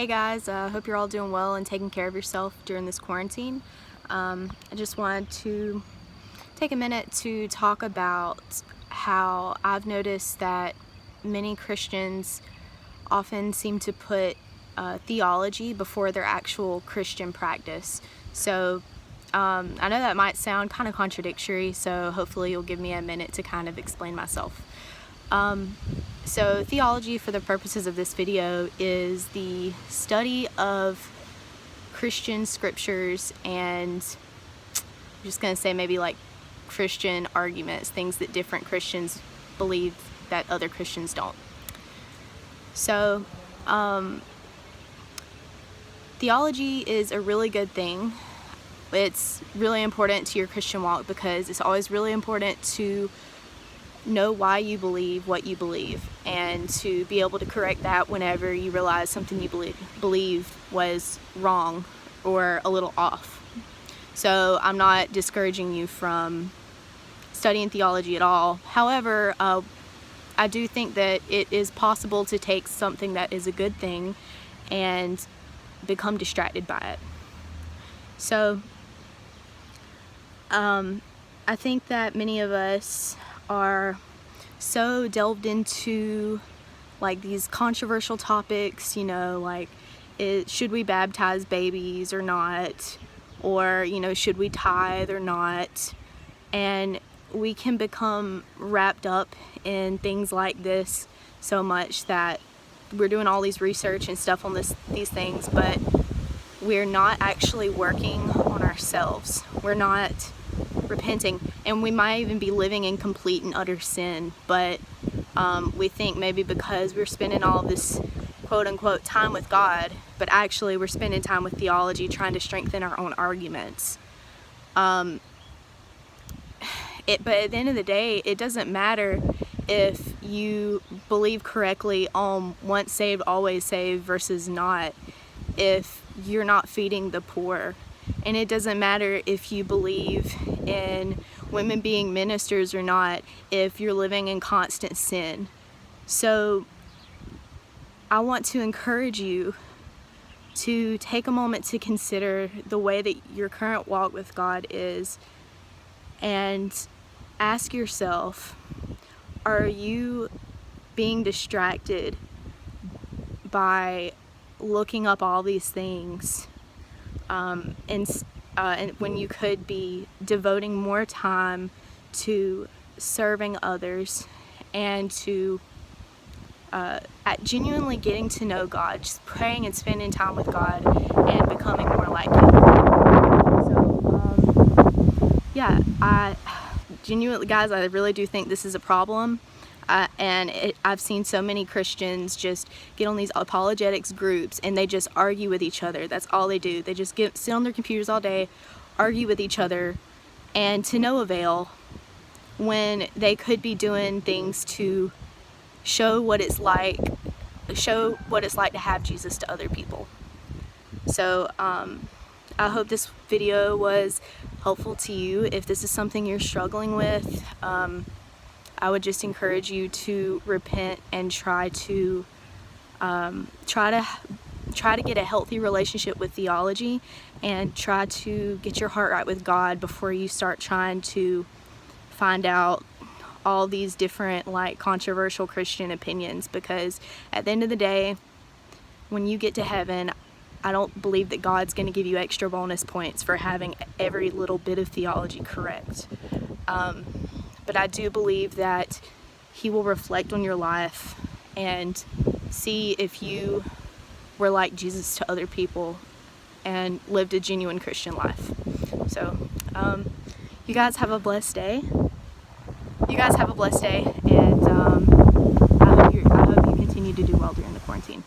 Hey guys, hope you're all doing well and taking care of yourself during this quarantine. I just wanted to take a minute to talk about how I've noticed that many Christians often seem to put theology before their actual Christian practice. So I know that might sound kind of contradictory, so hopefully you'll give me a minute to kind of explain myself. So theology, for the purposes of this video, is the study of Christian scriptures and I'm just going to say maybe like Christian arguments, things that different Christians believe that other Christians don't. So theology is a really good thing. It's really important to your Christian walk because it's always really important to know why you believe what you believe and to be able to correct that whenever you realize something you believe was wrong or a little off. So I'm not discouraging you from studying theology at all. However, I do think that it is possible to take something that is a good thing and become distracted by it. So I think that many of us are so delved into like these controversial topics, you know, like should we baptize babies or not, or you know, should we tithe or not, and we can become wrapped up in things like this so much that we're doing all these research and stuff on these things, but we're not actually working on ourselves. We're not repenting, and we might even be living in complete and utter sin, but we think maybe because we're spending all this quote-unquote time with God, but actually we're spending time with theology trying to strengthen our own arguments. But at the end of the day, it doesn't matter if you believe correctly on once saved, always saved versus not, if you're not feeding the poor. And it doesn't matter if you believe in women being ministers or not, if you're living in constant sin. So I want to encourage you to take a moment to consider the way that your current walk with God is and ask yourself, are you being distracted by looking up all these things and when you could be devoting more time to serving others and to genuinely getting to know God, just praying and spending time with God and becoming more like Him. So yeah, I genuinely, guys, I really do think this is a problem. I've seen so many Christians just get on these apologetics groups and they just argue with each other. That's all they do. They just sit on their computers all day, argue with each other, and to no avail, when they could be doing things to show what it's like to have Jesus to other people. So I hope this video was helpful to you. If this is something you're struggling with, I would just encourage you to repent and try to get a healthy relationship with theology and try to get your heart right with God before you start trying to find out all these different like controversial Christian opinions, because at the end of the day, when you get to heaven, I don't believe that God's going to give you extra bonus points for having every little bit of theology correct. But I do believe that He will reflect on your life and see if you were like Jesus to other people and lived a genuine Christian life. So you guys have a blessed day. And I hope you continue to do well during the quarantine.